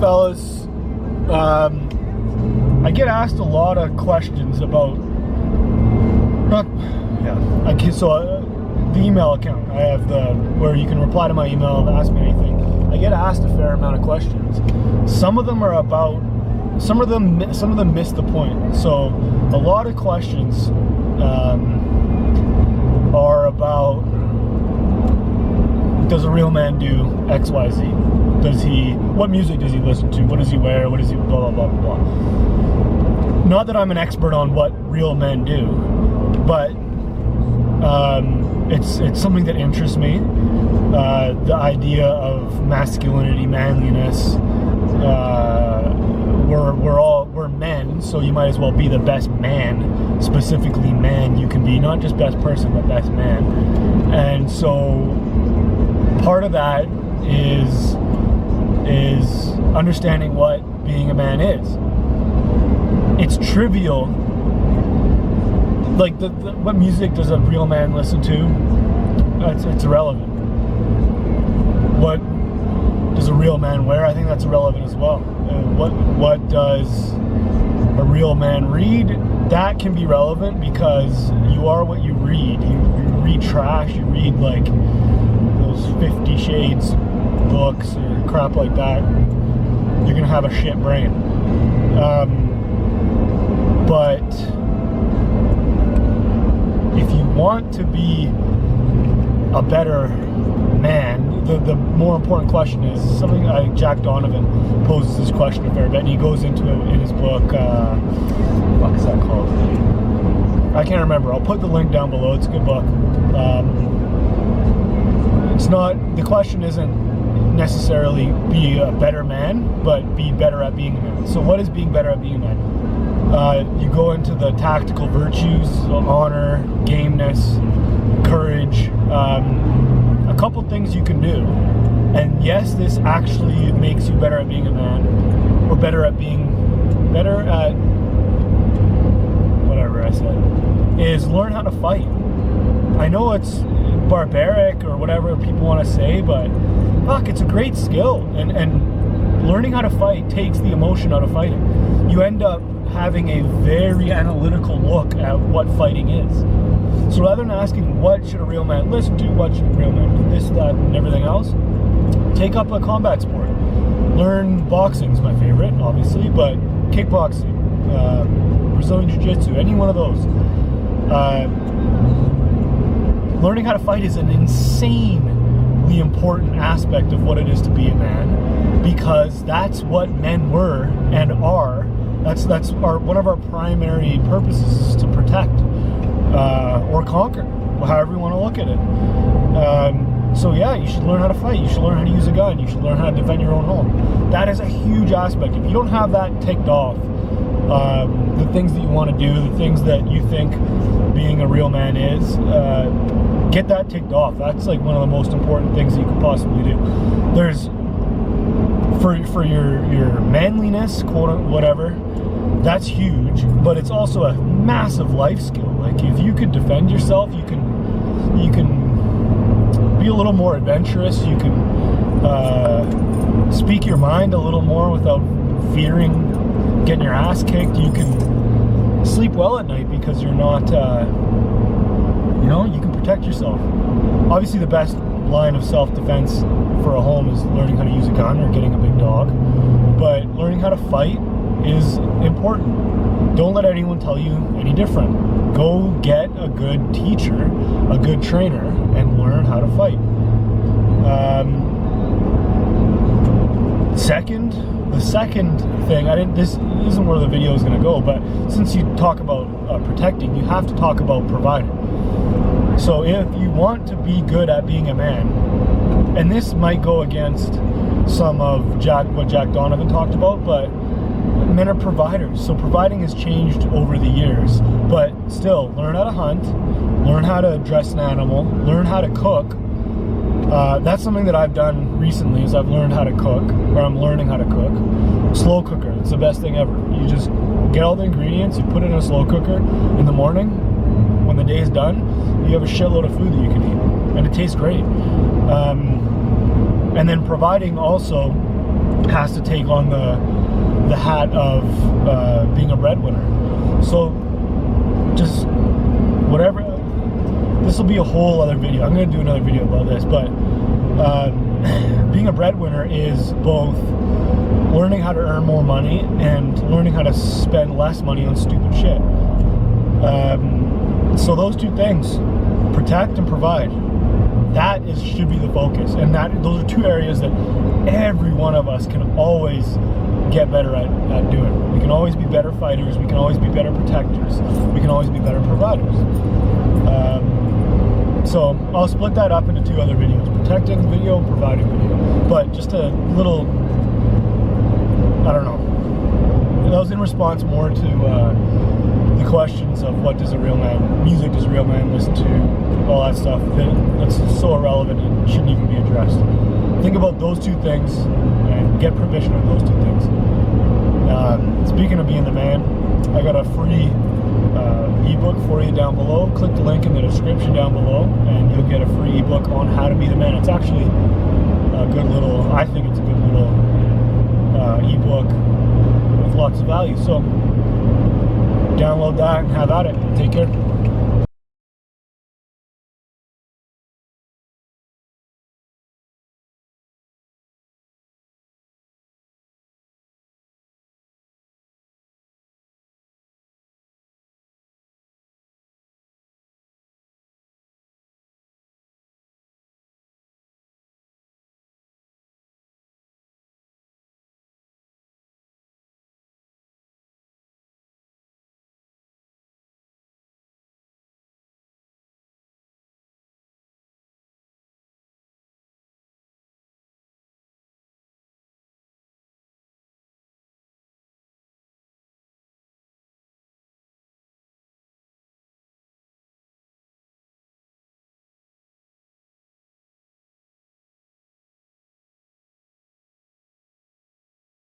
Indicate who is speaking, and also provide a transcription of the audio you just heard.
Speaker 1: fellas. I get asked a lot of questions about the email account. I have where you can reply to my email, ask me anything. I get asked a fair amount of questions. Some of them miss the point. So a lot of questions are about, does a real man do X, Y, Z? What music does he listen to? What does he wear? What does he blah, blah, blah, blah. Not that I'm an expert on what real men do, but it's something that interests me. The idea of masculinity, manliness. We're men, so you might as well be the best man, specifically man you can be, not just best person, but best man. And so part of that is understanding what being a man is. It's trivial. Like what music does a real man listen to? It's irrelevant. What does a real man wear? I think that's irrelevant as well. What does a real man read? That can be relevant because you are what you read. You read trash. You read like those 50 Shades books or crap like that. You're gonna have a shit brain. But if you want to be a better man, the more important question is something Jack Donovan poses this question a fair bit, and he goes into it in his book. What is that called? I can't remember. I'll put the link down below. It's a good book. It's not, the question isn't necessarily be a better man, but be better at being a man. So what is being better at being a man? You go into the tactical virtues, honor, gameness, courage, a couple things you can do. And yes, this actually makes you better at being a man, or better at whatever I said, is learn how to fight. I know it's barbaric or whatever people want to say, but fuck, it's a great skill. And learning how to fight takes the emotion out of fighting. You end up having a very analytical look at what fighting is. So rather than asking what should a real man listen to, what should a real man do, this, that, and everything else, take up a combat sport. Learn boxing is my favorite, obviously, but kickboxing, Brazilian Jiu-Jitsu, any one of those. Learning how to fight is an insanely important aspect of what it is to be a man, because that's what men were and are. That's one of our primary purposes is to protect or conquer, however you want to look at it. So yeah, you should learn how to fight. You should learn how to use a gun. You should learn how to defend your own home. That is a huge aspect. If you don't have that ticked off, the things that you want to do, the things that you think being a real man is, get that ticked off. That's like one of the most important things that you could possibly do. There's for your manliness, quote, whatever, that's huge, but it's also a massive life skill. Like if you could defend yourself, you can be a little more adventurous. You can speak your mind a little more without fearing getting your ass kicked. You can sleep well at night because you're not, you can protect yourself. Obviously the best line of self-defense for a home is learning how to use a gun or getting a big dog, but learning how to fight is important. Don't let anyone tell you any different. Go get a good teacher, a good trainer, and learn how to fight. The second thing, this isn't where the video is going to go, but since you talk about protecting, you have to talk about providing. So if you want to be good at being a man, and this might go against some of what Jack Donovan talked about, but men are providers. So providing has changed over the years, but still, learn how to hunt, learn how to dress an animal, learn how to cook. That's something that I've done recently, is I've learned how to cook, or I'm learning how to cook. Slow cooker, it's the best thing ever. You just get all the ingredients, you put it in a slow cooker in the morning. When the day is done, you have a shitload of food that you can eat, and it tastes great. And then providing also has to take on the hat of being a breadwinner. So just whatever, this will be a whole other video. I'm going to do another video about this, but being a breadwinner is both learning how to earn more money and learning how to spend less money on stupid shit. So those two things, protect and provide, that should be the focus. And those are two areas that every one of us can always get better at doing. We can always be better fighters, we can always be better protectors, we can always be better providers. So I'll split that up into two other videos, protecting video and providing video. But just a little, I don't know, that was in response more to the questions of what does a real man, music does a real man listen to, all that stuff. That's so irrelevant and shouldn't even be addressed. Think about those two things and get provision of those two things. Speaking of being the man, I got a free ebook for you down below. Click the link in the description down below and you'll get a free ebook on how to be the man. It's actually a good little, I think it's a good little ebook with lots of value. So download that and have at it. Take care.